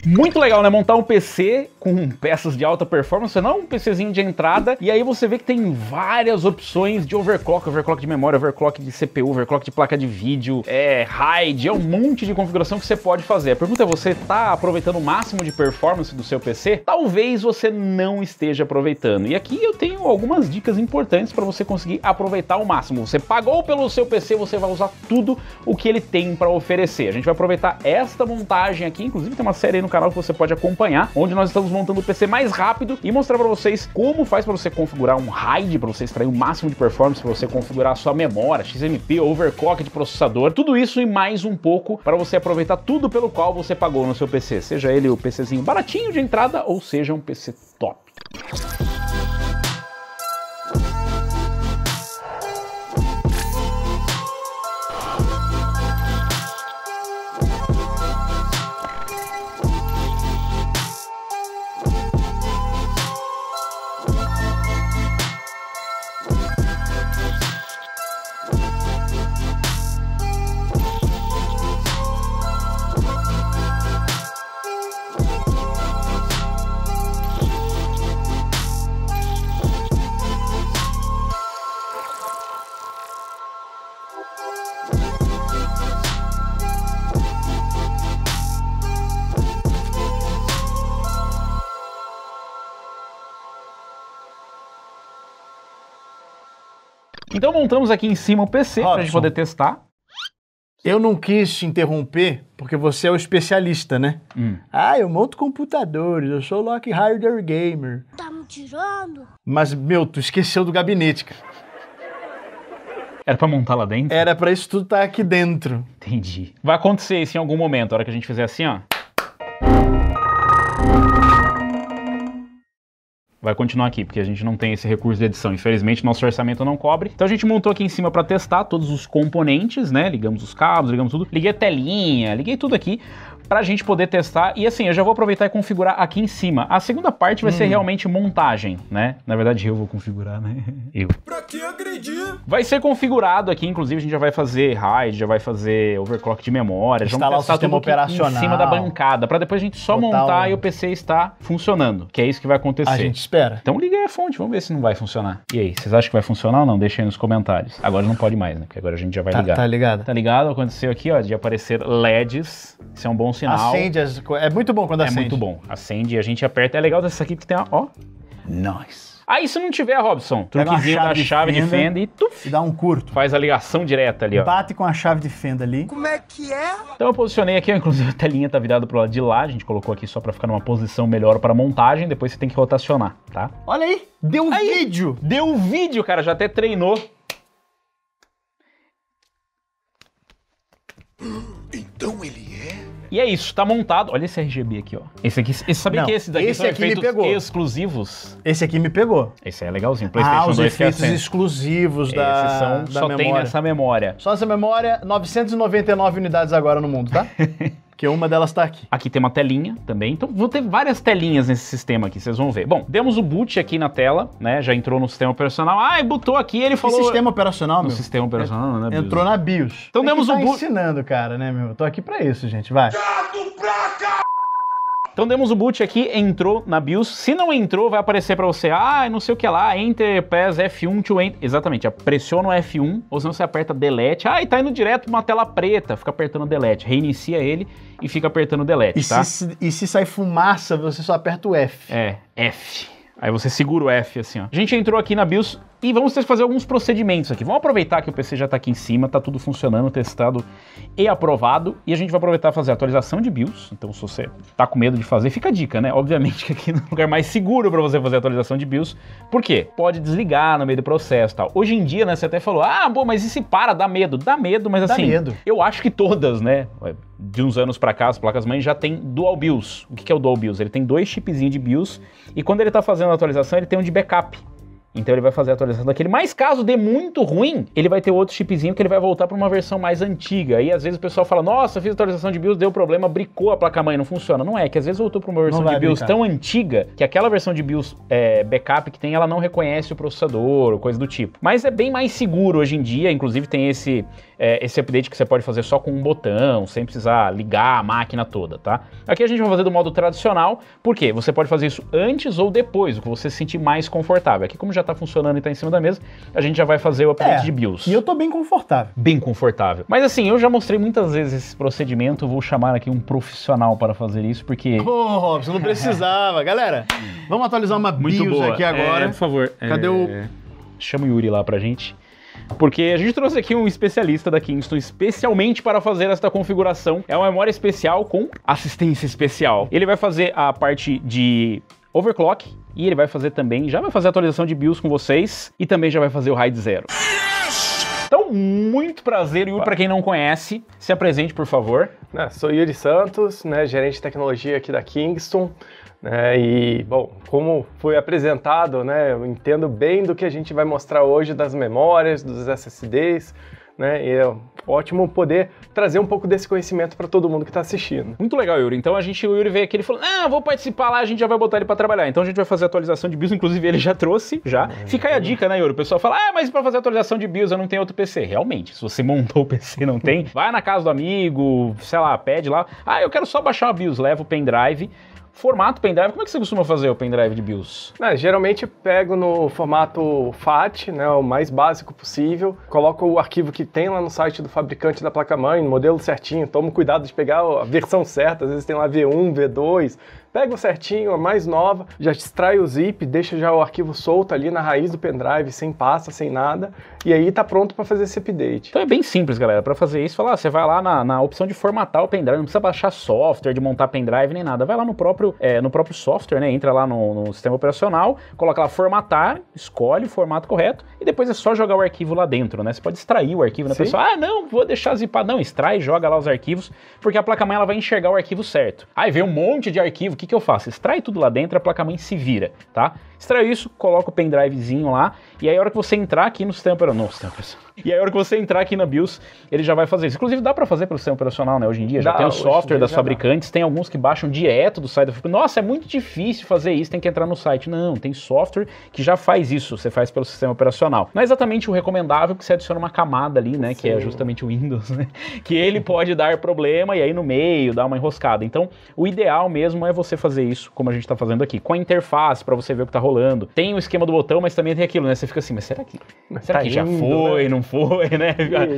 Muito legal, né? Montar um PC com peças de alta performance, não um PCzinho de entrada, e aí você vê que tem várias opções de overclock, overclock de memória, overclock de CPU, overclock de placa de vídeo, RAID, um monte de configuração que você pode fazer. A pergunta é, você tá aproveitando o máximo de performance do seu PC? Talvez você não esteja aproveitando. E aqui eu tenho algumas dicas importantes para você conseguir aproveitar ao máximo. Você pagou pelo seu PC, você vai usar tudo o que ele tem para oferecer. A gente vai aproveitar esta montagem aqui, inclusive tem uma série aí no canal que você pode acompanhar, onde nós estamos montando o PC mais rápido e mostrar para vocês como faz para você configurar um RAID, para você extrair o máximo de performance, para você configurar a sua memória, XMP, overclock de processador, tudo isso e mais um pouco para você aproveitar tudo pelo qual você pagou no seu PC, seja ele o PCzinho baratinho de entrada ou seja um PC top. Então montamos aqui em cima o PC para a gente poder testar. Eu não quis te interromper, porque você é o especialista, né? Ah, eu monto computadores, eu sou Lock Hardware Gamer. Tá me tirando? Mas, meu, tu esqueceu do gabinete, cara. Era pra montar lá dentro? Era pra isso tudo estar aqui dentro. Entendi. Vai acontecer isso em algum momento, a hora que a gente fizer assim, ó. Vai continuar aqui, porque a gente não tem esse recurso de edição. Infelizmente, nosso orçamento não cobre. Então a gente montou aqui em cima para testar todos os componentes, né? Ligamos os cabos, ligamos tudo. Liguei a telinha, liguei tudo aqui pra gente poder testar. E assim, eu já vou aproveitar e configurar aqui em cima. A segunda parte vai ser realmente montagem, né? Na verdade, eu vou configurar, né? Eu. Pra que agredir? Vai ser configurado aqui, inclusive a gente já vai fazer RAID, já vai fazer overclock de memória. Instalar o sistema operacional em cima da bancada, pra depois a gente só montar e o PC está funcionando, que é isso que vai acontecer. A gente espera. Então liga aí a fonte, vamos ver se não vai funcionar. E aí, vocês acham que vai funcionar ou não? Deixa aí nos comentários. Agora não pode mais, né? Porque agora a gente já vai ligar. Tá ligado? Tá ligado? Aconteceu aqui, ó, de aparecer LEDs. Isso é um bom sinal. Acende as coisas. É muito bom quando acende. É muito bom. Acende e a gente aperta. É legal dessa aqui porque tem, ó. Nice. Aí se não tiver, Robson, truquezinho da chave de fenda e tuf, dá um curto. Faz a ligação direta ali, ó. Bate com a chave de fenda ali. Como é que é? Então eu posicionei aqui, ó, inclusive a telinha tá virada pro lado de lá, a gente colocou aqui só pra ficar numa posição melhor pra montagem, depois você tem que rotacionar, tá? Olha aí, deu vídeo. Deu vídeo, cara, já até treinou. Então ele é? E é isso, tá montado. Olha esse RGB aqui, ó. Esse aqui, sabia que esse daqui esse são aqui me efeitos pegou. exclusivos? Esse aqui me pegou. Esse aí é legalzinho, PlayStation 2 os efeitos que é exclusivos Esses da só memória. tem nessa memória. Só essa memória, 999 unidades agora no mundo, tá? Porque uma delas tá aqui. Aqui tem uma telinha também, então vou ter várias telinhas nesse sistema aqui, vocês vão ver. Bom, demos o boot aqui na tela, né, já entrou no sistema operacional. Ah, e botou aqui, ele falou... Que sistema operacional, No meu? sistema operacional, não, né, BIOS? Entrou na BIOS. Então demos o boot... ensinando, cara, né, meu? Eu tô aqui pra isso, gente, vai. Então demos o boot aqui, entrou na BIOS. Se não entrou, vai aparecer pra você, ah, não sei o que lá, Enter, PES, F1 to Enter. Exatamente, pressiona o F1, ou senão você aperta Delete. Ah, e tá indo direto pra uma tela preta, fica apertando Delete. Reinicia ele e fica apertando Delete, tá? E se sai fumaça, você só aperta o F. É, F. Aí você segura o F assim, ó. A gente entrou aqui na BIOS e vamos ter que fazer alguns procedimentos aqui. Vamos aproveitar que o PC já tá aqui em cima, tá tudo funcionando, testado e aprovado. E a gente vai aproveitar e fazer a atualização de BIOS. Então se você tá com medo de fazer, fica a dica, né? Obviamente que aqui é o lugar mais seguro para você fazer a atualização de BIOS. Por quê? Pode desligar no meio do processo e tal. Hoje em dia, né, você até falou, ah, bom, mas e se para? Dá medo. Dá medo, mas assim, eu acho que todas, né, de uns anos pra cá, as placas-mães já tem Dual BIOS. O que é o Dual BIOS? Ele tem 2 chipzinhos de BIOS e quando ele tá fazendo a atualização, ele tem um de backup. Então ele vai fazer a atualização daquele. Mas caso dê muito ruim, ele vai ter outro chipzinho que ele vai voltar para uma versão mais antiga. E às vezes o pessoal fala, nossa, fiz a atualização de BIOS, deu problema, bricou a placa-mãe, não funciona. Não é, que às vezes voltou para uma versão de BIOS tão antiga que aquela versão de BIOS backup que tem, ela não reconhece o processador ou coisa do tipo. Mas é bem mais seguro hoje em dia, inclusive tem esse esse update que você pode fazer só com um botão, sem precisar ligar a máquina toda, tá? Aqui a gente vai fazer do modo tradicional, porque você pode fazer isso antes ou depois, o que você se sentir mais confortável. Aqui, como já tá funcionando e tá em cima da mesa, a gente já vai fazer o update de BIOS. E eu tô bem confortável. Bem confortável. Mas assim, eu já mostrei muitas vezes esse procedimento, vou chamar aqui um profissional para fazer isso, porque... Ô, Robson, não precisava. Galera, vamos atualizar uma Muito BIOS boa. aqui agora. Por favor. Cadê o... Chama o Yuri lá pra gente. Porque a gente trouxe aqui um especialista da Kingston especialmente para fazer esta configuração. É uma memória especial com assistência especial. Ele vai fazer a parte de overclock e ele vai fazer também, já vai fazer a atualização de BIOS com vocês e também já vai fazer o RAID 0. Então, muito prazer, Yuri, para quem não conhece, se apresente, por favor. Sou Yuri Santos, gerente de tecnologia aqui da Kingston. E, bom, como foi apresentado, eu entendo bem do que a gente vai mostrar hoje das memórias, dos SSDs, e é ótimo poder trazer um pouco desse conhecimento para todo mundo que está assistindo. Muito legal, Yuri. Então o Yuri veio aqui e falou, vou participar lá, a gente já vai botar ele para trabalhar. Então a gente vai fazer a atualização de BIOS, inclusive ele já trouxe, já. Fica aí a dica, né, Yuri? O pessoal fala, mas para fazer a atualização de BIOS eu não tenho outro PC. Realmente, se você montou o PC e não tem, vai na casa do amigo, sei lá, pede lá, eu quero só baixar uma BIOS, leva o pendrive. Formato pendrive, como é que você costuma fazer o pendrive de BIOS? Geralmente pego no formato FAT, o mais básico possível, coloco o arquivo que tem lá no site do fabricante da placa-mãe, modelo certinho, tomo cuidado de pegar a versão certa, às vezes tem lá V1, V2, pego certinho, a mais nova, já extrai o zip, deixa já o arquivo solto ali na raiz do pendrive, sem pasta, sem nada, e aí tá pronto para fazer esse update. Então é bem simples, galera, para fazer isso, você vai lá na opção de formatar o pendrive, não precisa baixar software, de montar pendrive nem nada, vai lá no próprio software, entra lá no sistema operacional, coloca lá formatar, escolhe o formato correto, e depois é só jogar o arquivo lá dentro, Você pode extrair o arquivo, Pessoal, não, vou deixar zipado, não, extrai, joga lá os arquivos, porque a placa-mãe ela vai enxergar o arquivo certo. Aí vem um monte de arquivo, o que eu faço? Extrai tudo lá dentro, a placa-mãe se vira, tá? Extrai isso, coloca o pendrivezinho lá, e aí a hora que você entrar aqui no sistema operacional, e aí a hora que você entrar aqui na BIOS, ele já vai fazer isso. Inclusive dá pra fazer pelo sistema operacional, hoje em dia, já tem o software das fabricantes, tem alguns que baixam direto do site da fabricante. Nossa, é muito difícil fazer isso, tem que entrar no site. Não, tem software que já faz isso, você faz pelo sistema operacional. Não é exatamente o recomendável, que você adiciona uma camada ali, que é justamente o Windows, que ele pode dar problema e aí no meio dá uma enroscada. Então, o ideal mesmo é você fazer isso, como a gente tá fazendo aqui, com a interface, pra você ver o que tá rolando. Tem o esquema do botão, mas também tem aquilo, Você fica assim, mas será que já foi, não foi,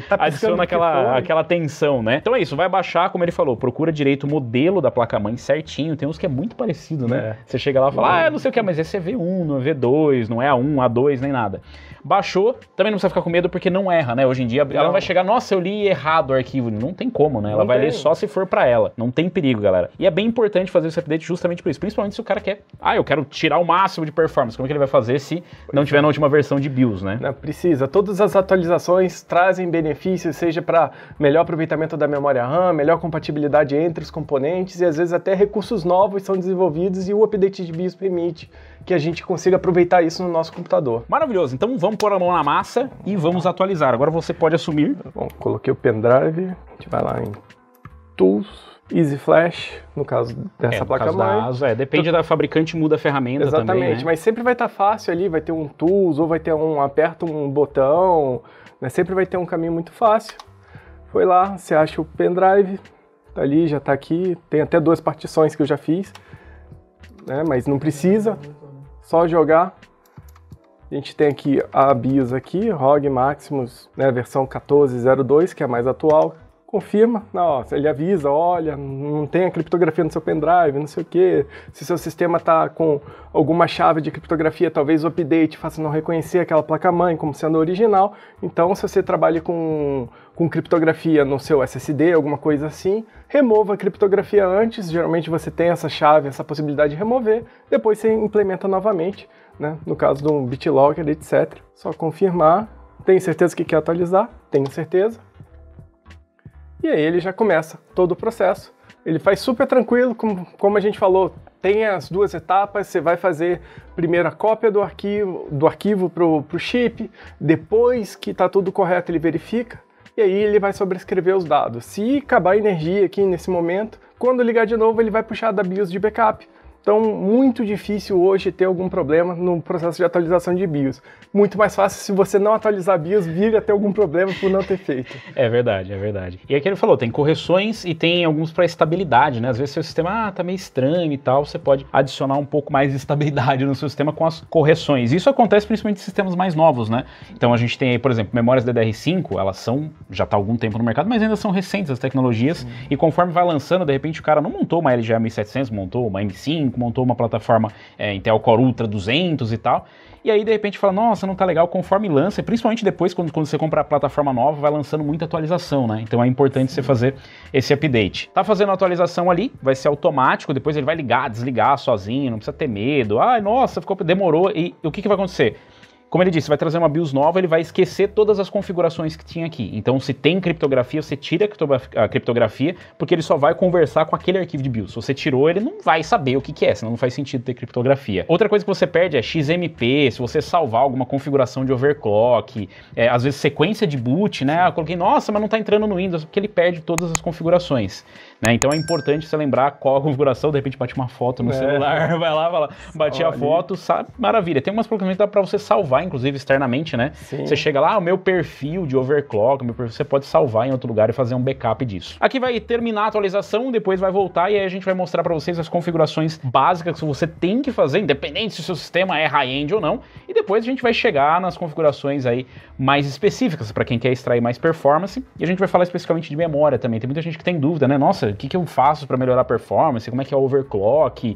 Tá adiciona aquela tensão, Então é isso, vai baixar, como ele falou, procura direito o modelo da placa-mãe certinho, tem uns que é muito parecido, Você chega lá e fala, não sei o que, mas esse é V1, não é V2, não é A1, A2, nem nada. Baixou, também não precisa ficar com medo porque não erra, Hoje em dia ela não vai chegar, nossa, eu li errado o arquivo, não tem como, Ela vai ler só se for pra ela, não tem perigo, galera. E é bem importante fazer esse update justamente por isso, principalmente se o cara quer, eu quero tirar o máximo de performance, como é que ele vai fazer se não tiver na última versão de BIOS, Não precisa, todas as atualizações trazem benefícios, seja para melhor aproveitamento da memória RAM, melhor compatibilidade entre os componentes e às vezes até recursos novos são desenvolvidos e o update de BIOS permite que a gente consiga aproveitar isso no nosso computador. Maravilhoso, então vamos pôr a mão na massa e vamos atualizar. Agora você pode assumir. Bom, coloquei o pendrive, a gente vai lá em Tools, Easy Flash, no caso dessa placa-mãe. Depende da fabricante, muda a ferramenta. Exatamente, também, mas sempre vai estar fácil ali, vai ter um Tools ou vai ter aperta um botão, sempre vai ter um caminho muito fácil. Foi lá, você acha o pendrive, tá ali, já tá aqui, tem até 2 partições que eu já fiz, mas não precisa, só jogar. A gente tem aqui a BIOS aqui, ROG Maximus, versão 14.02, que é a mais atual. Confirma, ele avisa, olha, não tem a criptografia no seu pendrive, não sei o que. Se seu sistema está com alguma chave de criptografia, talvez o update faça não reconhecer aquela placa-mãe como sendo original. Então, se você trabalha com criptografia no seu SSD, alguma coisa assim, remova a criptografia antes. Geralmente você tem essa chave, essa possibilidade de remover. Depois você implementa novamente, no caso do BitLocker, etc. Só confirmar. Tem certeza que quer atualizar? Tenho certeza. E aí ele já começa todo o processo. Ele faz super tranquilo, como a gente falou, tem as 2 etapas, você vai fazer primeiro a cópia do arquivo para o chip, depois que está tudo correto ele verifica, e aí ele vai sobrescrever os dados. Se acabar a energia aqui nesse momento, quando ligar de novo ele vai puxar da BIOS de backup, Então, muito difícil hoje ter algum problema no processo de atualização de BIOS. Muito mais fácil se você não atualizar BIOS, vir a ter algum problema por não ter feito. É verdade, é verdade. E aqui ele falou, tem correções e tem alguns para estabilidade, né? Às vezes seu sistema tá meio estranho e tal, você pode adicionar um pouco mais de estabilidade no seu sistema com as correções. Isso acontece principalmente em sistemas mais novos, né? Então a gente tem aí, por exemplo, memórias DDR5, elas já tá há algum tempo no mercado, mas ainda são recentes as tecnologias, e conforme vai lançando, de repente o cara não montou uma LGA 1700, montou uma M5, montou uma plataforma Intel Core Ultra 200 e tal, e aí de repente fala, nossa, não tá legal, conforme lança, e principalmente depois quando você compra a plataforma nova, vai lançando muita atualização, né? Então é importante você fazer esse update. Tá fazendo a atualização ali, vai ser automático, depois ele vai ligar, desligar sozinho, não precisa ter medo, ai, nossa, demorou, e o que vai acontecer? Como ele disse, vai trazer uma BIOS nova, ele vai esquecer todas as configurações que tinha aqui. Então, se tem criptografia, você tira a criptografia, porque ele só vai conversar com aquele arquivo de BIOS. Se você tirou, ele não vai saber o que é, senão não faz sentido ter criptografia. Outra coisa que você perde é XMP, se você salvar alguma configuração de overclock, às vezes sequência de boot, né? Eu coloquei, nossa, mas não tá entrando no Windows, porque ele perde todas as configurações, né? Então é importante você lembrar qual a configuração, de repente bate uma foto no celular, vai lá, bate a foto, sabe? Maravilha. Tem umas programações que dá pra você salvar, inclusive externamente, né? Sim. Você chega lá, o meu perfil de overclock, você pode salvar em outro lugar e fazer um backup disso. Aqui vai terminar a atualização, depois vai voltar e aí a gente vai mostrar para vocês as configurações básicas que você tem que fazer, independente se o seu sistema é high-end ou não, e depois a gente vai chegar nas configurações aí mais específicas para quem quer extrair mais performance, e a gente vai falar especificamente de memória também. Tem muita gente que tem dúvida, né? Nossa, o que eu faço para melhorar a performance? Como é que é o overclock?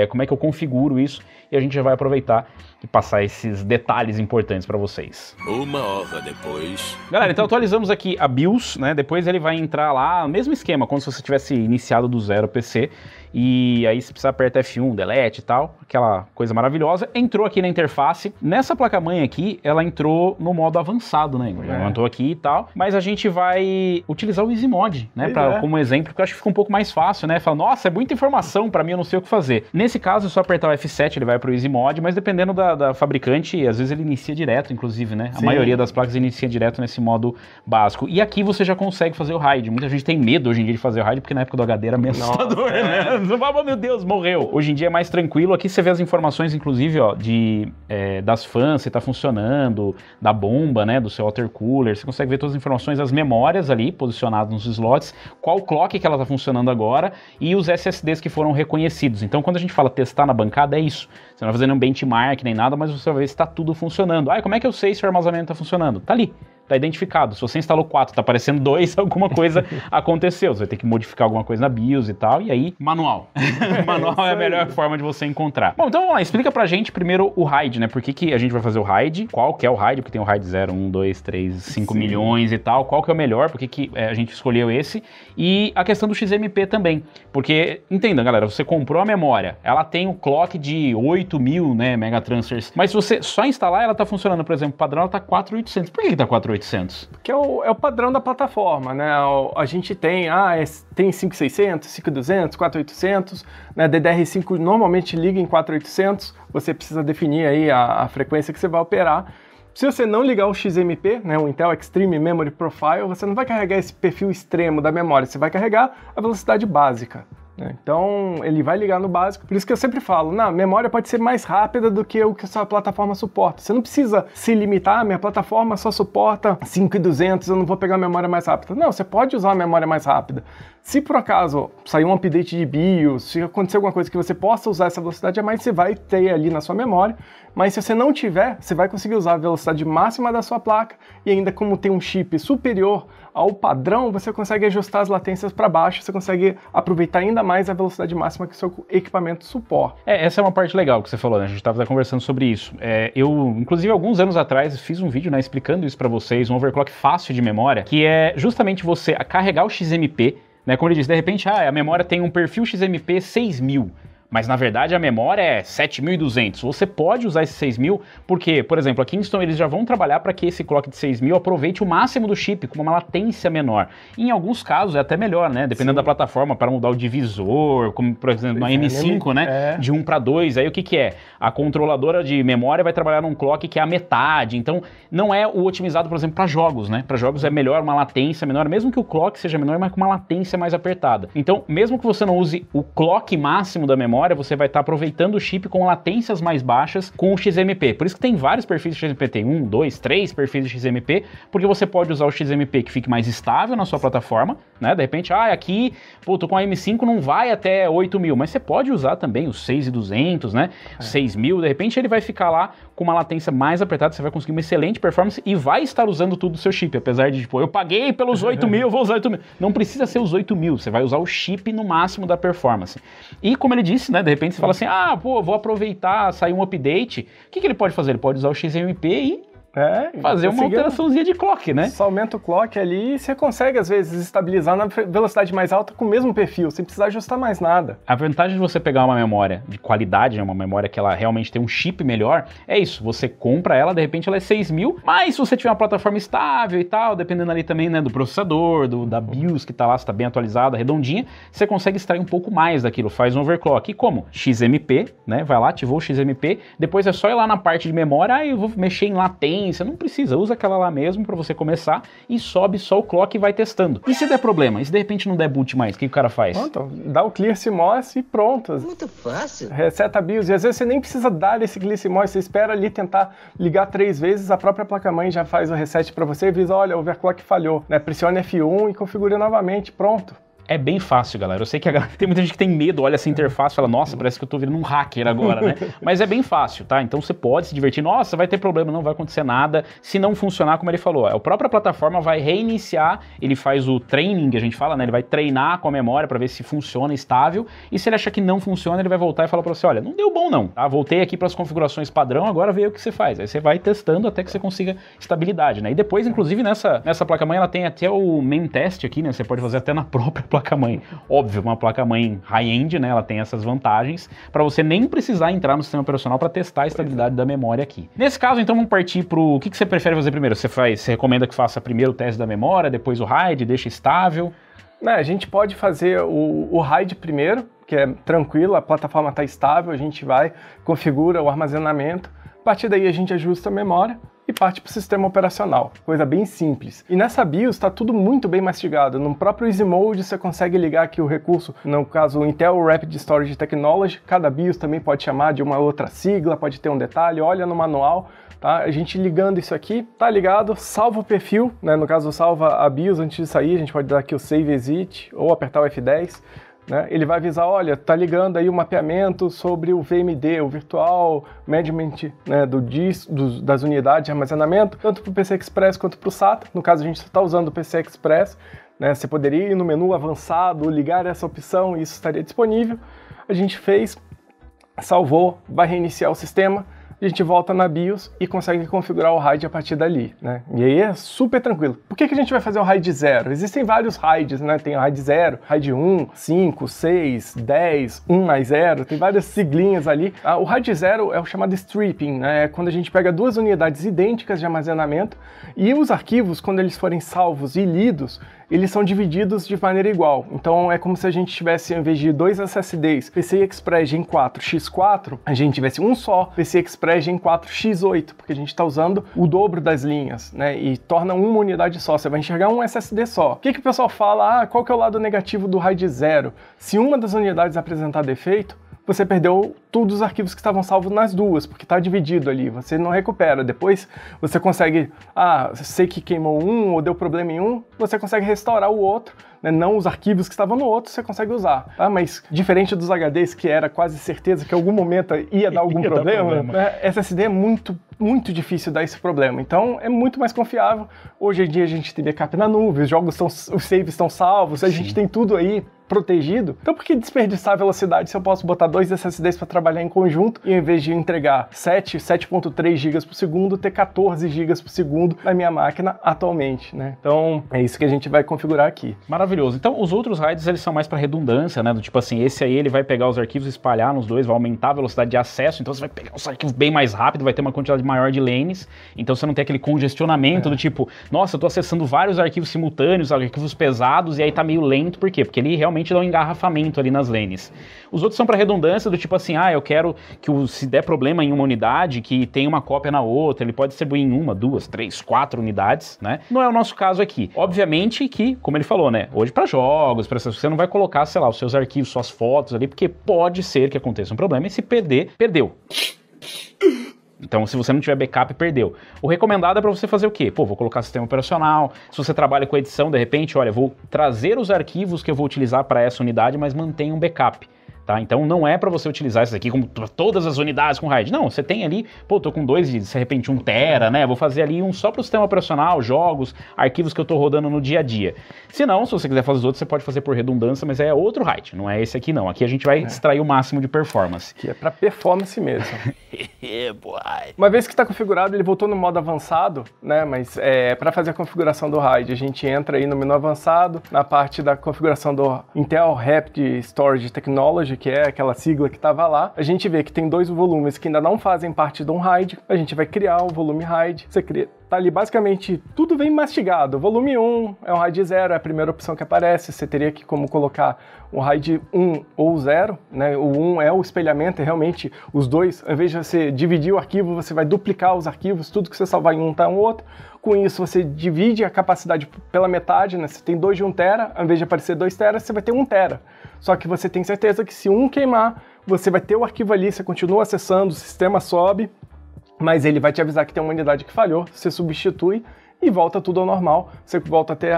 Como é que eu configuro isso? E a gente já vai aproveitar e passar esses detalhes importantes para vocês. Uma hora depois... Galera, então atualizamos aqui a BIOS, né? Depois ele vai entrar lá, mesmo esquema, como se você tivesse iniciado do zero o PC. E aí se precisar aperta F1, delete e tal, aquela coisa maravilhosa. Entrou aqui na interface. Nessa placa-mãe aqui, ela entrou no modo avançado, né? Já entrou aqui e tal. Mas a gente vai utilizar o EasyMod, né? Como exemplo, porque eu acho que fica um pouco mais fácil, né? Fala, nossa, é muita informação pra mim, eu não sei o que fazer. Nesse caso, é só apertar o F7, ele vai pro EasyMod, mas dependendo da fabricante, às vezes ele inicia direto, inclusive, né? A maioria das placas inicia direto nesse modo básico. E aqui você já consegue fazer o RAID. Muita gente tem medo hoje em dia de fazer o RAID, porque na época do HD era meio assustador, né? Você fala, meu Deus, morreu. Hoje em dia é mais tranquilo. Aqui você vê as informações, inclusive, ó, das fãs, se tá funcionando, da bomba, né, do seu water cooler. Você consegue ver todas as informações, as memórias ali, posicionadas nos slots, qual clock que ela tá funcionando agora e os SSDs que foram reconhecidos. Então, quando a gente fala testar na bancada, é isso. Você não vai fazer um benchmark nem nada, mas você vai ver se tá tudo funcionando. Como é que eu sei se o armazenamento tá funcionando? Tá ali. Tá identificado. Se você instalou 4, tá aparecendo 2, alguma coisa aconteceu. Você vai ter que modificar alguma coisa na BIOS e tal. E aí, manual. Manual é a melhor forma de você encontrar. Bom, então vamos lá. Explica pra gente primeiro o RAID, né? Por que a gente vai fazer o RAID? Qual que é o RAID? Porque tem o RAID 0, 1, 2, 3, 5 milhões e tal. Qual que é o melhor? Por que a gente escolheu esse? E a questão do XMP também. Porque, entenda, galera, você comprou a memória. Ela tem o clock de 8.000, né, megatransfers. Mas se você só instalar, ela tá funcionando. Por exemplo, o padrão ela tá 4.800. Por que tá 4.800? Porque é o padrão da plataforma, né? A gente tem, tem 5600, 5200, 4800, né? DDR5 normalmente liga em 4800, você precisa definir aí a frequência que você vai operar. Se você não ligar o XMP, né, o Intel Extreme Memory Profile, você não vai carregar esse perfil extremo da memória, você vai carregar a velocidade básica. Então, ele vai ligar no básico. Por isso que eu sempre falo, a memória pode ser mais rápida do que o que a sua plataforma suporta. Você não precisa se limitar, minha plataforma só suporta 5.200, eu não vou pegar a memória mais rápida. Não, você pode usar a memória mais rápida. Se por acaso sair um update de BIOS, se acontecer alguma coisa que você possa usar essa velocidade a mais, você vai ter ali na sua memória. Mas se você não tiver, você vai conseguir usar a velocidade máxima da sua placa e ainda como tem um chip superior ao padrão, você consegue ajustar as latências para baixo, você consegue aproveitar ainda mais a velocidade máxima que o seu equipamento suporta. Essa é uma parte legal que você falou, né? A gente estava conversando sobre isso. Eu, inclusive, alguns anos atrás, fiz um vídeo, né, explicando isso para vocês, um overclock fácil de memória, que é justamente você carregar o XMP, né? Como ele disse, de repente, a memória tem um perfil XMP 6.000. Mas na verdade a memória é 7.200. Você pode usar esse 6.000 porque, por exemplo, a Kingston eles já vão trabalhar para que esse clock de 6.000 aproveite o máximo do chip com uma latência menor. E em alguns casos é até melhor, né? Dependendo da plataforma, para mudar o divisor, como por exemplo na M5, né? De 1 para 2. Aí o que é? A controladora de memória vai trabalhar num clock que é a metade. Então não é o otimizado, por exemplo, para jogos, né? Para jogos é melhor uma latência menor, mesmo que o clock seja menor, mas com uma latência mais apertada. Então, mesmo que você não use o clock máximo da memória, memória, você vai estar aproveitando o chip com latências mais baixas com o XMP. Por isso que tem vários perfis de XMP, tem 1, 2, 3 perfis de XMP, porque você pode usar o XMP que fique mais estável na sua plataforma, né? De repente, aqui, puto, com a M5 não vai até 8.000, mas você pode usar também os 6.200, né? 6.000, de repente ele vai ficar lá com uma latência mais apertada, você vai conseguir uma excelente performance e vai estar usando tudo do seu chip, apesar de, tipo, eu paguei pelos 8.000, vou usar 8.000. Não precisa ser os 8.000, você vai usar o chip no máximo da performance. E como ele disse, né, de repente você fala assim, vou aproveitar, sair um update, o que ele pode fazer? Ele pode usar o XMP e fazer uma alteraçãozinha de clock, né? Só aumenta o clock ali e você consegue, às vezes, estabilizar na velocidade mais alta com o mesmo perfil, sem precisar ajustar mais nada. A vantagem de você pegar uma memória de qualidade, uma memória que ela realmente tem um chip melhor, é isso, você compra ela, de repente ela é 6.000, mas se você tiver uma plataforma estável e tal, dependendo ali também, né, do processador, da BIOS que tá lá, se tá bem atualizada, redondinha, você consegue extrair um pouco mais daquilo, faz um overclock. E como? XMP, né, vai lá, ativou o XMP, depois é só ir lá na parte de memória, eu vou mexer em latência, não precisa, usa aquela lá mesmo pra você começar e sobe só o clock e vai testando. E se der problema? E se de repente não der boot mais, o que o cara faz? Pronto, dá o Clear CMOS e pronto. Muito fácil. Reseta a BIOS. E às vezes você nem precisa dar esse Clear CMOS, você espera ali tentar ligar 3 vezes, a própria placa-mãe já faz o reset pra você e avisa, olha, o overclock falhou, né? Pressione F1 e configure novamente, pronto. É bem fácil, galera. Eu sei que tem muita gente que tem medo, olha essa interface e fala, nossa, parece que eu tô virando um hacker agora, né? Mas é bem fácil, tá? Então você pode se divertir. Nossa, vai ter problema, não vai acontecer nada. Se não funcionar, como ele falou, a própria plataforma vai reiniciar, ele faz o training, que a gente fala, né? Ele vai treinar com a memória pra ver se funciona estável. E se ele achar que não funciona, ele vai voltar e falar pra você, olha, não deu bom não, tá? Voltei aqui pras configurações padrão, agora vê o que você faz. Aí você vai testando até que você consiga estabilidade, né? E depois, inclusive, nessa placa-mãe, ela tem até o main test aqui, né? Você pode fazer até na própria placa-mãe. Óbvio, uma placa-mãe high-end, né, ela tem essas vantagens para você nem precisar entrar no sistema operacional para testar a estabilidade da memória aqui. Nesse caso, então, vamos partir pro... O que você prefere fazer primeiro? Você recomenda que faça primeiro o teste da memória, depois o RAID, deixa estável? A gente pode fazer o RAID primeiro, que é tranquilo, a plataforma está estável, a gente vai, configura o armazenamento, a partir daí a gente ajusta a memória e parte para o sistema operacional, coisa bem simples. E nessa BIOS está tudo muito bem mastigado. No próprio Easy Mode você consegue ligar aqui o recurso, no caso o Intel Rapid Storage Technology, cada BIOS também pode chamar de uma outra sigla, pode ter um detalhe, olha no manual, tá? A gente ligando isso aqui, tá ligado, salva o perfil, né? No caso salva a BIOS antes de sair, a gente pode dar aqui o Save Exit ou apertar o F10, né? Ele vai avisar, olha, tá ligando aí o mapeamento sobre o VMD, o Virtual Management, né, das unidades de armazenamento, tanto para o PCI Express quanto para o SATA. No caso, a gente está usando o PCI Express, né? Você poderia ir no menu avançado, ligar essa opção e isso estaria disponível. A gente fez, salvou, vai reiniciar o sistema, a gente volta na BIOS e consegue configurar o RAID a partir dali, né? E aí é super tranquilo. Por que a gente vai fazer o RAID 0? Existem vários RAIDs, né? Tem o RAID 0, RAID 1, 5, 6, 10, 1 mais 0, tem várias siglinhas ali. O RAID 0 é o chamado stripping, né? É quando a gente pega 2 unidades idênticas de armazenamento e os arquivos, quando eles forem salvos e lidos, eles são divididos de maneira igual. Então é como se a gente tivesse, em vez de 2 SSDs PCI Express Gen 4 X4, a gente tivesse um só PCI Express Gen 4 X8, porque a gente está usando o dobro das linhas, né? E torna uma unidade só, você vai enxergar um SSD só. O que o pessoal fala? Qual que é o lado negativo do RAID 0? Se uma das unidades apresentar defeito, você perdeu todos os arquivos que estavam salvos nas duas, porque está dividido ali, você não recupera. Depois você consegue, sei que queimou um ou deu problema em um, você consegue restaurar o outro, né? Não os arquivos que estavam no outro, você consegue usar. Tá? Mas diferente dos HDs, que era quase certeza que em algum momento ia dar algum problema, né? SSD é muito difícil dar esse problema, então é muito mais confiável. Hoje em dia a gente tem backup na nuvem, os saves estão salvos, a gente tem tudo aí protegido. Então por que desperdiçar velocidade se eu posso botar 2 SSDs para trabalhar em conjunto e em vez de entregar 7.3 GB por segundo, ter 14 GB por segundo na minha máquina atualmente, né? Então é isso que a gente vai configurar aqui. Maravilhoso. Então os outros RAIDs eles são mais para redundância, né? Do tipo assim, esse aí ele vai pegar os arquivos, espalhar nos dois, vai aumentar a velocidade de acesso, então você vai pegar os arquivos bem mais rápido, vai ter uma quantidade maior de lanes, então você não tem aquele congestionamento do tipo, nossa, eu tô acessando vários arquivos simultâneos, arquivos pesados, e aí tá meio lento, por quê? Porque ele realmente dá um engarrafamento ali nas lanes. Os outros são para redundância, do tipo assim, eu quero que se der problema em uma unidade, que tenha uma cópia na outra, ele pode distribuir em 1, 2, 3, 4 unidades, né? Não é o nosso caso aqui. Obviamente que, como ele falou, né? Hoje para jogos, você não vai colocar, sei lá, os seus arquivos, suas fotos ali, porque pode ser que aconteça um problema e se perder, perdeu. Então, se você não tiver backup, perdeu. O recomendado é para você fazer o quê? Pô, vou colocar sistema operacional. Se você trabalha com edição, de repente, olha, vou trazer os arquivos que eu vou utilizar para essa unidade, mas mantenha um backup. Tá? Então não é para você utilizar isso aqui como todas as unidades com RAID. Não, você tem ali, pô, tô com 2 de repente 1 tera, né? Vou fazer ali um só para o sistema operacional, jogos, arquivos que eu tô rodando no dia a dia. Se não, se você quiser fazer os outros, você pode fazer por redundância, mas é outro RAID, não é esse aqui não. Aqui a gente vai extrair o máximo de performance. Que é para performance mesmo. Uma vez que está configurado, ele voltou no modo avançado, né? Mas para fazer a configuração do RAID, a gente entra aí no menu avançado, na parte da configuração do Intel Rapid Storage Technology, que é aquela sigla que estava lá. A gente vê que tem 2 volumes que ainda não fazem parte de um RAID. A gente vai criar o volume RAID. Você cria, tá ali basicamente, tudo vem mastigado. Volume 1 é um RAID 0, é a primeira opção que aparece. Você teria que como colocar um RAID 1 ou 0, né? O 1 é o espelhamento, é realmente os dois. Ao invés de você dividir o arquivo, você vai duplicar os arquivos, tudo que você salvar em um tá no outro. Com isso, você divide a capacidade pela metade, né? Você tem 2 de 1 tera, ao invés de aparecer 2 teras, você vai ter 1 tera. Só que você tem certeza que se um queimar, você vai ter o arquivo ali, você continua acessando, o sistema sobe, mas ele vai te avisar que tem uma unidade que falhou, você substitui e volta tudo ao normal, você volta a ter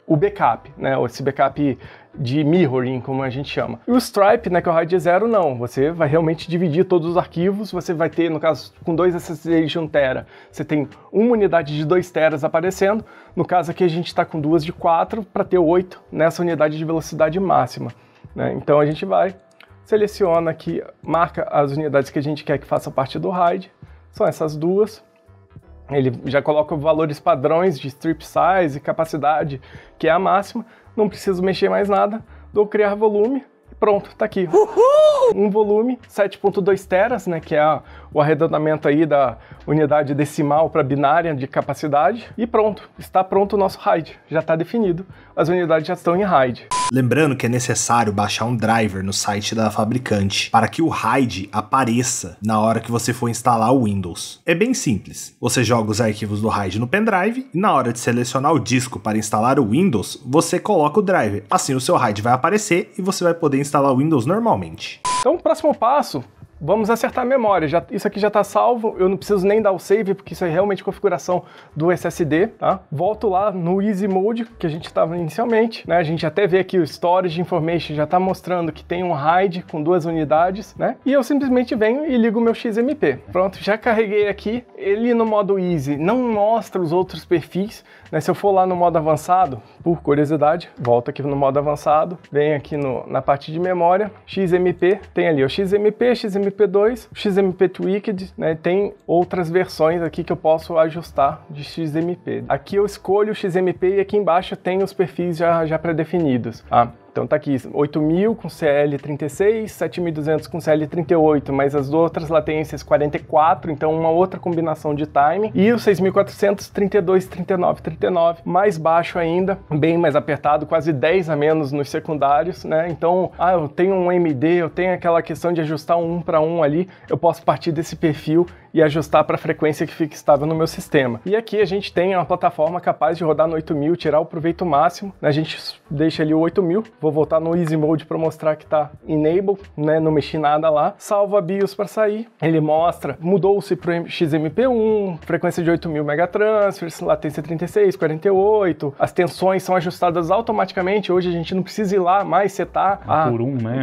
o backup, né? Esse backup de mirroring, como a gente chama. E o Stripe, né, que é o RAID 0, não. Você vai realmente dividir todos os arquivos, você vai ter, no caso, com 2 SSDs de 1 tera, você tem uma unidade de 2 teras aparecendo. No caso aqui a gente está com 2 de 4 para ter 8 nessa unidade de velocidade máxima, né? Então a gente vai, seleciona aqui, marca as unidades que a gente quer que faça parte do RAID, são essas 2. Ele já coloca valores padrões de strip size e capacidade, que é a máxima. Não preciso mexer mais nada. Dou criar volume. Pronto, tá aqui. Uhul! Um volume, 7.2 teras, né, que é o arredondamento aí da unidade decimal para binária de capacidade. E pronto, está pronto o nosso RAID. Já está definido. As unidades já estão em RAID. Lembrando que é necessário baixar um driver no site da fabricante para que o RAID apareça na hora que você for instalar o Windows. É bem simples. Você joga os arquivos do RAID no pendrive e na hora de selecionar o disco para instalar o Windows, você coloca o driver. Assim o seu RAID vai aparecer e você vai poder instalar o Windows normalmente. Então, o próximo passo, vamos acertar a memória. Isso aqui já está salvo, eu não preciso nem dar o save, porque isso é realmente configuração do SSD, tá? Volto lá no Easy Mode, que a gente estava inicialmente, né? A gente até vê aqui o Storage Information, já está mostrando que tem um RAID com 2 unidades, né? E eu simplesmente venho e ligo o meu XMP. Pronto, já carreguei aqui. Ele no modo Easy não mostra os outros perfis, né? Se eu for lá no modo avançado, por curiosidade, volto aqui no modo avançado, venho aqui na parte de memória, XMP, tem ali o XMP, XMP2, XMP Tweaked, né? Tem outras versões aqui que eu posso ajustar de XMP. Aqui eu escolho o XMP e aqui embaixo tem os perfis já pré-definidos, tá? Então tá aqui, 8000 com CL36, 7200 com CL38, mas as outras latências 44, então uma outra combinação de time. E o 6400, 32, 39, 39, mais baixo ainda, bem mais apertado, quase 10 a menos nos secundários, né? Então, eu tenho um AMD, eu tenho aquela questão de ajustar um 1 para 1 ali, eu posso partir desse perfil e ajustar para a frequência que fica estável no meu sistema. E aqui a gente tem uma plataforma capaz de rodar no 8000, tirar o proveito máximo, né? A gente deixa ali o 8000, vou voltar no Easy Mode para mostrar que está Enable, né? Não mexi nada lá, salvo a BIOS para sair, ele mostra, mudou-se para o XMP1, frequência de 8000 megatransfers, latência 36, 48, as tensões são ajustadas automaticamente, hoje a gente não precisa ir lá mais setar a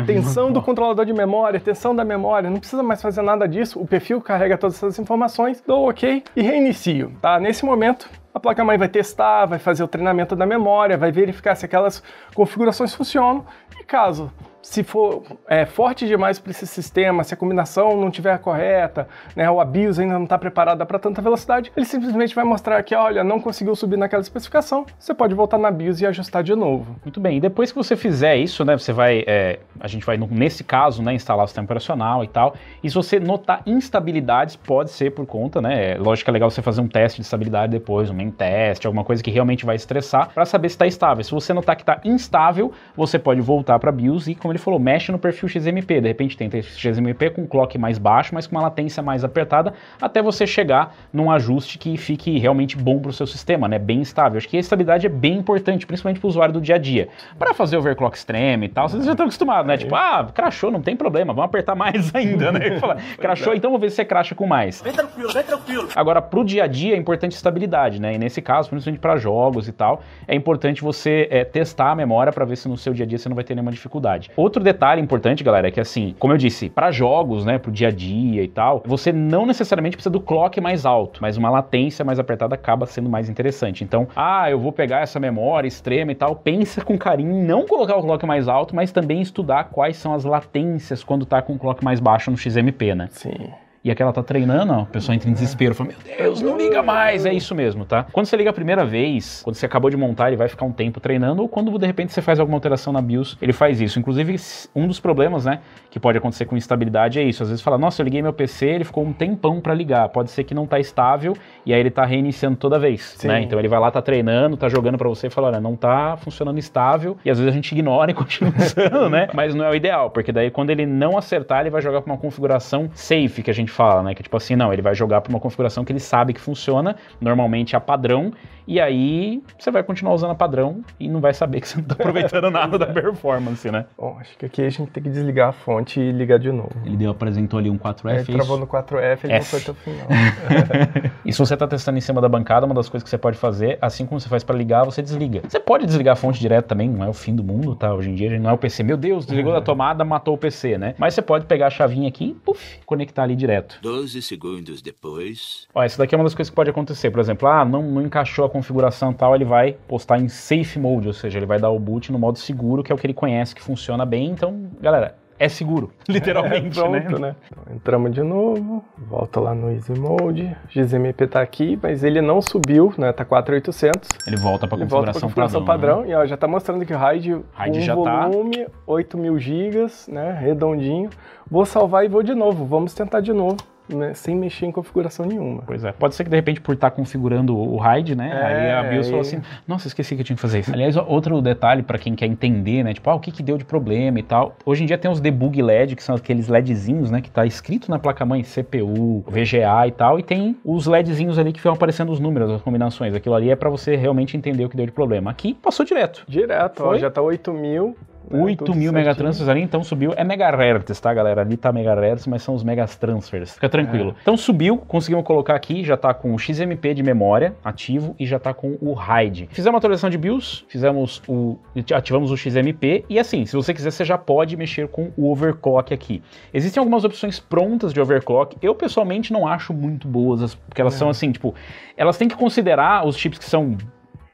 tensão do controlador de memória, tensão da memória, não precisa mais fazer nada disso, o perfil carrega todas essas informações, dou OK e reinicio, tá? Nesse momento, a placa-mãe vai testar, vai fazer o treinamento da memória, vai verificar se aquelas configurações funcionam e caso se for forte demais para esse sistema, se a combinação não estiver correta, né, ou a BIOS ainda não está preparada para tanta velocidade, ele simplesmente vai mostrar que, olha, não conseguiu subir naquela especificação, você pode voltar na BIOS e ajustar de novo. Muito bem, e depois que você fizer isso, né, você vai, a gente vai, nesse caso, né, instalar o sistema operacional e tal, e se você notar instabilidades, pode ser por conta, né, lógico que é legal você fazer um teste de estabilidade depois, uma em teste, alguma coisa que realmente vai estressar, para saber se está estável. Se você notar que está instável, você pode voltar para BIOS e, como ele falou, mexe no perfil XMP. De repente tenta esse XMP com clock mais baixo, mas com uma latência mais apertada, até você chegar num ajuste que fique realmente bom para o seu sistema, né? Bem estável. Acho que a estabilidade é bem importante, principalmente para o usuário do dia a dia. Para fazer overclock extremo e tal, vocês já estão acostumados, né? Tipo, crashou, não tem problema, vamos apertar mais ainda, né? Fala, crashou, então vamos ver se você crasha com mais. Vem tranquilo, vem tranquilo. Agora, pro dia a dia é importante estabilidade, né? E nesse caso, principalmente para jogos e tal, é importante você testar a memória para ver se no seu dia a dia você não vai ter nenhuma dificuldade. Outro detalhe importante, galera, é que assim, como eu disse, para jogos, né, pro dia a dia e tal, você não necessariamente precisa do clock mais alto, mas uma latência mais apertada acaba sendo mais interessante. Então, eu vou pegar essa memória extrema e tal, pensa com carinho em não colocar o clock mais alto, mas também estudar quais são as latências quando tá com o clock mais baixo no XMP, né? Sim. E aquela tá treinando, ó, o pessoal entra em desespero, fala, meu Deus, não liga mais, é isso mesmo, tá? Quando você liga a primeira vez, quando você acabou de montar, ele vai ficar um tempo treinando, ou quando de repente você faz alguma alteração na BIOS, ele faz isso. Inclusive, um dos problemas, né, que pode acontecer com instabilidade é isso. Às vezes fala, nossa, eu liguei meu PC, ele ficou um tempão pra ligar, pode ser que não tá estável, e aí ele tá reiniciando toda vez, né? Então ele vai lá, tá treinando, tá jogando pra você e fala, olha, não tá funcionando estável, e às vezes a gente ignora e continua usando, né? Mas não é o ideal, porque daí quando ele não acertar, ele vai jogar pra uma configuração safe, que a gente fala, né? Que tipo assim, não, ele vai jogar para uma configuração que ele sabe que funciona, normalmente a padrão, e aí você vai continuar usando a padrão e não vai saber que você não tá aproveitando nada da performance, né? Bom, acho que aqui a gente tem que desligar a fonte e ligar de novo. Ele apresentou ali um 4F. Ele travou no 4F e não foi até o final. E se você tá testando em cima da bancada, uma das coisas que você pode fazer, assim como você faz para ligar, você desliga. Você pode desligar a fonte direto também, não é o fim do mundo, tá? Hoje em dia a gente não é o PC, meu Deus, desligou da tomada, matou o PC, né? Mas você pode pegar a chavinha aqui e, conectar ali direto. 12 segundos depois... Ó, essa daqui é uma das coisas que pode acontecer. Por exemplo, não encaixou a configuração tal, ele vai postar em Safe Mode, ou seja, ele vai dar o boot no modo seguro, que é o que ele conhece, que funciona bem. Então, galera, é seguro, literalmente, pronto, né? Então, entramos de novo, volta lá no Easy Mode, XMP tá aqui, mas ele não subiu, né? Tá 4800. Ele volta para configuração padrão, né? E ó, já tá mostrando que o RAID já volume, 8000 GB, né? Redondinho. Vou salvar e vou de novo, vamos tentar de novo. Né, sem mexer em configuração nenhuma. Pois é, pode ser que de repente por estar configurando o RAID, né, aí a BIOS falou assim, nossa, esqueci que eu tinha que fazer isso. Aliás, outro detalhe para quem quer entender, né, tipo, o que deu de problema e tal, hoje em dia tem os debug LED, que são aqueles LEDzinhos, né, que tá escrito na placa-mãe, CPU, VGA e tal, e tem os LEDzinhos ali que ficam aparecendo os números, as combinações, aquilo ali é para você realmente entender o que deu de problema. Aqui passou direto. Ó, já tá 8000. 8.000 megatransfers ali, então subiu. É megahertz, tá, galera? Ali tá megahertz, mas são os megatransfers. Fica tranquilo. Então subiu, conseguimos colocar aqui, já tá com o XMP de memória ativo e já tá com o RAID. Fizemos uma atualização de BIOS, ativamos o XMP e assim, se você quiser, você já pode mexer com o overclock aqui. Existem algumas opções prontas de overclock. Eu, pessoalmente, não acho muito boas, porque elas são assim, tipo, elas têm que considerar os chips que são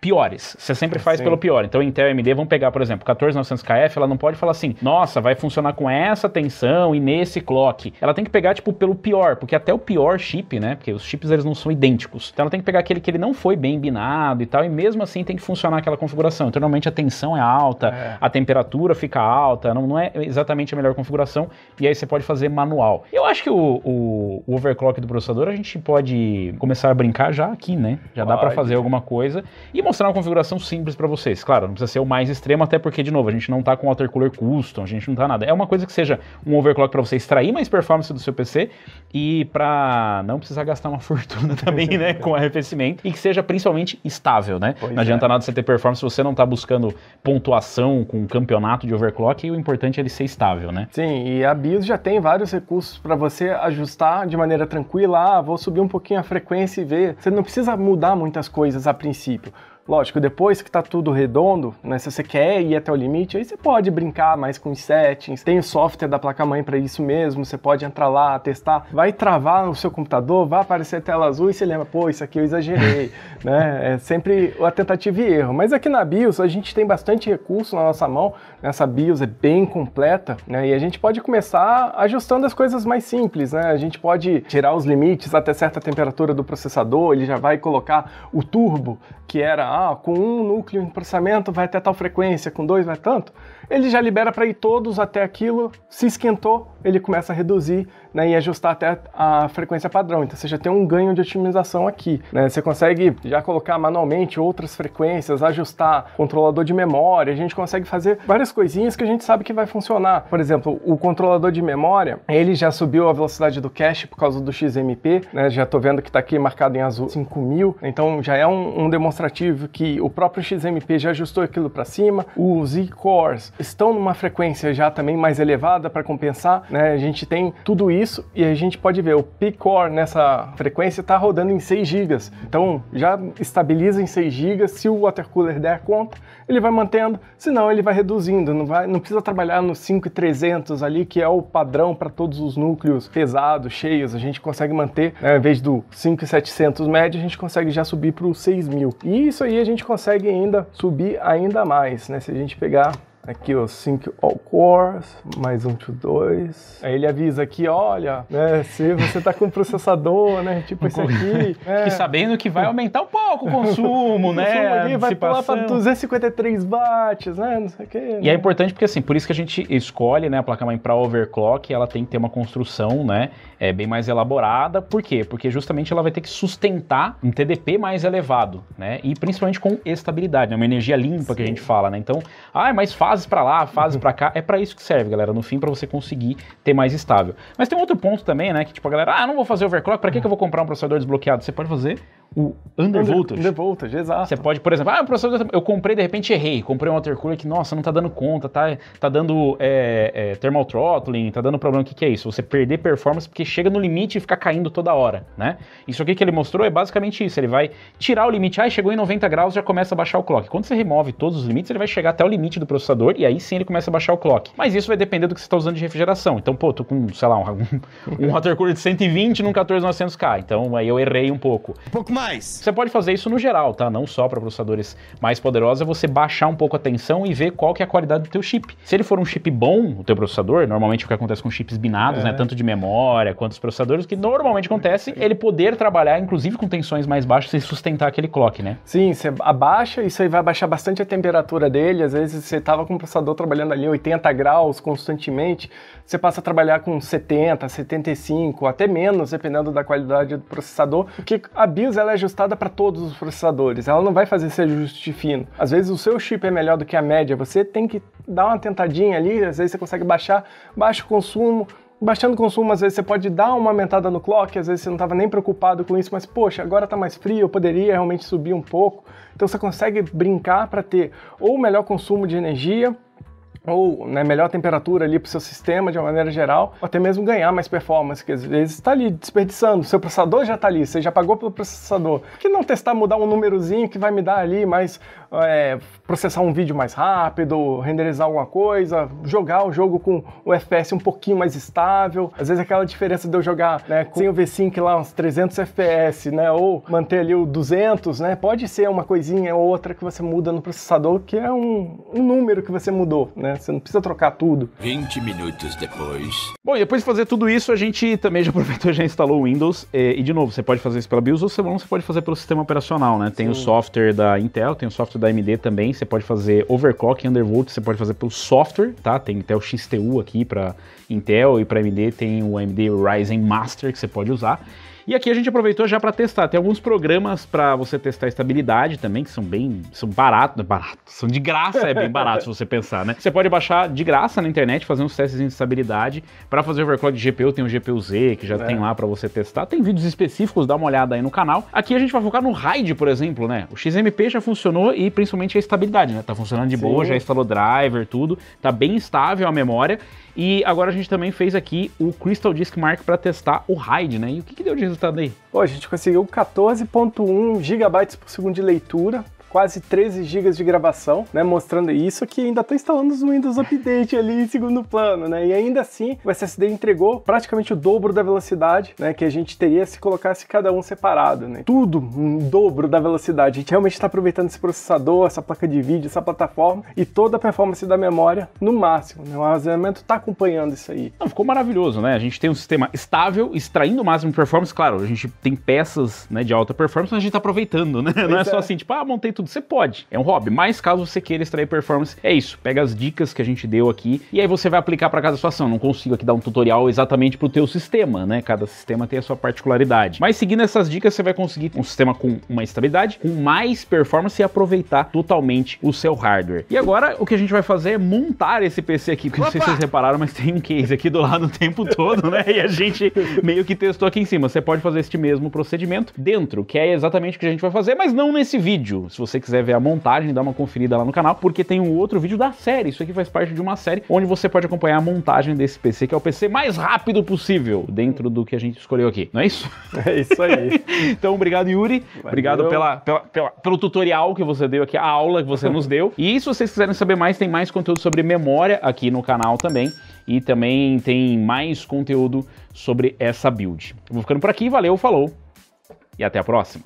piores. Você sempre faz pelo pior. Então, Intel e AMD vão pegar, por exemplo, 14900KF, ela não pode falar assim, nossa, vai funcionar com essa tensão e nesse clock. Ela tem que pegar, tipo, pelo pior, porque até o pior chip, né, porque os chips, eles não são idênticos. Então, ela tem que pegar aquele que ele não foi bem binado e tal, e mesmo assim tem que funcionar aquela configuração. Então, normalmente a tensão é alta, a temperatura fica alta, não é exatamente a melhor configuração, e aí você pode fazer manual. Eu acho que o overclock do processador, a gente pode começar a brincar já aqui, né? Já dá pra fazer alguma coisa e mostrar uma configuração simples para vocês. Claro, não precisa ser o mais extremo, até porque, de novo, a gente não tá com watercooler custom, a gente não tá nada. É uma coisa que seja um overclock para você extrair mais performance do seu PC e para não precisar gastar uma fortuna também, né, com arrefecimento, e que seja principalmente estável, né? Não adianta nada você ter performance se você não tá buscando pontuação com um campeonato de overclock, e o importante é ele ser estável, né? Sim, e a BIOS já tem vários recursos para você ajustar de maneira tranquila. Vou subir um pouquinho a frequência e ver. Você não precisa mudar muitas coisas a princípio. Lógico, depois que tá tudo redondo, né, se você quer ir até o limite, aí você pode brincar mais com os settings, tem o software da placa-mãe para isso mesmo, você pode entrar lá, testar, vai travar no seu computador, vai aparecer tela azul e você lembra, pô, isso aqui eu exagerei, né, é sempre a tentativa e erro. Mas aqui na BIOS a gente tem bastante recurso na nossa mão, essa BIOS é bem completa, né, e a gente pode começar ajustando as coisas mais simples, né, a gente pode tirar os limites até certa temperatura do processador, ele já vai colocar o turbo, que era com um núcleo em processamento vai até tal frequência, com 2 vai tanto, ele já libera para ir todos até aquilo, se esquentou, ele começa a reduzir, né, e ajustar até a frequência padrão. Então você já tem um ganho de otimização aqui, né? Você consegue já colocar manualmente outras frequências, ajustar controlador de memória, a gente consegue fazer várias coisinhas que a gente sabe que vai funcionar. Por exemplo, o controlador de memória, ele já subiu a velocidade do cache por causa do XMP, né? Já tô vendo que tá aqui marcado em azul 5000, então já é um demonstrativo que o próprio XMP já ajustou aquilo para cima. Os Z-Cores estão numa frequência já também mais elevada para compensar, né? A gente tem tudo isso e a gente pode ver o P-Core nessa frequência está rodando em 6 GB. Então já estabiliza em 6 GB. Se o watercooler der conta, ele vai mantendo, senão ele vai reduzindo. Não precisa trabalhar no 5300 ali, que é o padrão para todos os núcleos pesados, cheios. A gente consegue manter, né, ao invés do 5700 médio, a gente consegue já subir para o 6000. E isso aí a gente consegue ainda subir ainda mais, né? Se a gente pegar aqui os Sync All Cores, mais 1 to 2. Aí ele avisa aqui, olha, né, se você tá com um processador, né, tipo esse aqui. Que sabendo que vai aumentar um pouco o consumo, né? Ali vai pular para 253 watts, né, não sei o quê. E é importante porque, assim, por isso que a gente escolhe, né, a placa-mãe para overclock, ela tem que ter uma construção, né, bem mais elaborada. Por quê? Porque justamente ela vai ter que sustentar um TDP mais elevado, né, e principalmente com estabilidade, né, uma energia limpa que a gente fala, né. Então, é mais fácil fases para lá, fases para cá, é para isso que serve, galera, no fim, para você conseguir ter mais estável. Mas tem um outro ponto também, né, que tipo a galera, não vou fazer overclock, para que eu vou comprar um processador desbloqueado? Você pode fazer o undervoltage. Undervoltage, exato. Você pode, por exemplo, o processador, eu comprei, de repente errei, comprei um watercooler que, nossa, não tá dando conta, tá dando thermal throttling, tá dando problema. O que é isso? Você perder performance porque chega no limite e fica caindo toda hora, né? Isso aqui que ele mostrou é basicamente isso, ele vai tirar o limite, chegou em 90 graus, já começa a baixar o clock. Quando você remove todos os limites, ele vai chegar até o limite do processador e aí sim ele começa a baixar o clock. Mas isso vai depender do que você está usando de refrigeração. Então, pô, tô com, sei lá, um watercooler de 120 num 14900K. Então, aí eu errei um pouco. Um pouco mais. Você pode fazer isso no geral, tá? Não só para processadores mais poderosos, é você baixar um pouco a tensão e ver qual que é a qualidade do teu chip. Se ele for um chip bom, o teu processador, normalmente o que acontece com chips binados, né? Tanto de memória quanto os processadores, o que normalmente acontece, ele poder trabalhar, inclusive com tensões mais baixas e sustentar aquele clock, né? Sim, você abaixa, isso aí vai baixar bastante a temperatura dele. Às vezes você tava com o processador trabalhando ali 80 graus constantemente, você passa a trabalhar com 70, 75, até menos, dependendo da qualidade do processador, porque a BIOS ela é ajustada para todos os processadores, ela não vai fazer esse ajuste fino. Às vezes o seu chip é melhor do que a média, você tem que dar uma tentadinha ali, às vezes você consegue baixar, baixa o consumo. Baixando o consumo, às vezes você pode dar uma aumentada no clock, às vezes você não estava nem preocupado com isso, mas poxa, agora está mais frio, eu poderia realmente subir um pouco. Então você consegue brincar para ter ou melhor consumo de energia, ou melhor temperatura ali para o seu sistema de uma maneira geral, ou até mesmo ganhar mais performance, que às vezes está ali desperdiçando, seu processador já está ali, você já pagou pelo processador. Por que não testar mudar um númerozinho que vai me dar ali mais, processar um vídeo mais rápido, renderizar alguma coisa, jogar o jogo com o FPS um pouquinho mais estável, às vezes aquela diferença de eu jogar, né, sem o V-Sync lá uns 300 FPS, né, ou manter ali o 200, né, pode ser uma coisinha ou outra que você muda no processador, que é um número que você mudou, né. Você não precisa trocar tudo. 20 minutos depois. Bom, e depois de fazer tudo isso, a gente também já aproveitou e já instalou o Windows. E de novo, você pode fazer isso pela BIOS ou você pode fazer pelo sistema operacional, né? Tem o software da Intel, tem o software da AMD também. Você pode fazer overclock, undervolt, você pode fazer pelo software, tá? Tem Intel XTU aqui para Intel e para AMD tem o AMD Ryzen Master que você pode usar. E aqui a gente aproveitou já para testar. Tem alguns programas para você testar a estabilidade também, que são baratos, são de graça, é bem barato se você pensar, né? Você pode baixar de graça na internet, fazer uns testes de estabilidade. Para fazer overclock de GPU, tem o GPU-Z, que já tem lá para você testar. Tem vídeos específicos, dá uma olhada aí no canal. Aqui a gente vai focar no RAID, por exemplo, né? O XMP já funcionou e principalmente a estabilidade, né? Tá funcionando de boa, já instalou driver, tudo. Tá bem estável a memória. E agora a gente também fez aqui o Crystal Disk Mark para testar o RAID, né? E o que deu de resultado aí? Pô, a gente conseguiu 14.1 GB por segundo de leitura, quase 13 GB de gravação, né, mostrando isso que ainda tô instalando os Windows Update ali em segundo plano, né, e ainda assim o SSD entregou praticamente o dobro da velocidade, né, que a gente teria se colocasse cada um separado, né, tudo um dobro da velocidade. A gente realmente está aproveitando esse processador, essa placa de vídeo, essa plataforma e toda a performance da memória no máximo, né, o armazenamento está acompanhando isso aí. Não, ficou maravilhoso, né, a gente tem um sistema estável, extraindo o máximo de performance, claro, a gente tem peças, né, de alta performance, mas a gente tá aproveitando, né, não é só assim, tipo, montei tudo tudo? Você pode, é um hobby, mas caso você queira extrair performance, é isso, pega as dicas que a gente deu aqui e aí você vai aplicar para cada situação. Não consigo aqui dar um tutorial exatamente pro teu sistema, né? Cada sistema tem a sua particularidade. Mas seguindo essas dicas, você vai conseguir um sistema com uma estabilidade, com mais performance e aproveitar totalmente o seu hardware. E agora, o que a gente vai fazer é montar esse PC aqui, porque não sei se vocês repararam, mas tem um case aqui do lado o tempo todo, né? E a gente meio que testou aqui em cima. Você pode fazer este mesmo procedimento dentro, que é exatamente o que a gente vai fazer, mas não nesse vídeo. Se você quiser ver a montagem, dá uma conferida lá no canal, porque tem um outro vídeo da série. Isso aqui faz parte de uma série onde você pode acompanhar a montagem desse PC, que é o PC mais rápido possível dentro do que a gente escolheu aqui. Não é isso? É isso aí. Então, obrigado, Yuri. Valeu. Obrigado pelo tutorial que você deu aqui, a aula que você nos deu. E se vocês quiserem saber mais, tem mais conteúdo sobre memória aqui no canal também. E também tem mais conteúdo sobre essa build. Eu vou ficando por aqui, valeu, falou e até a próxima.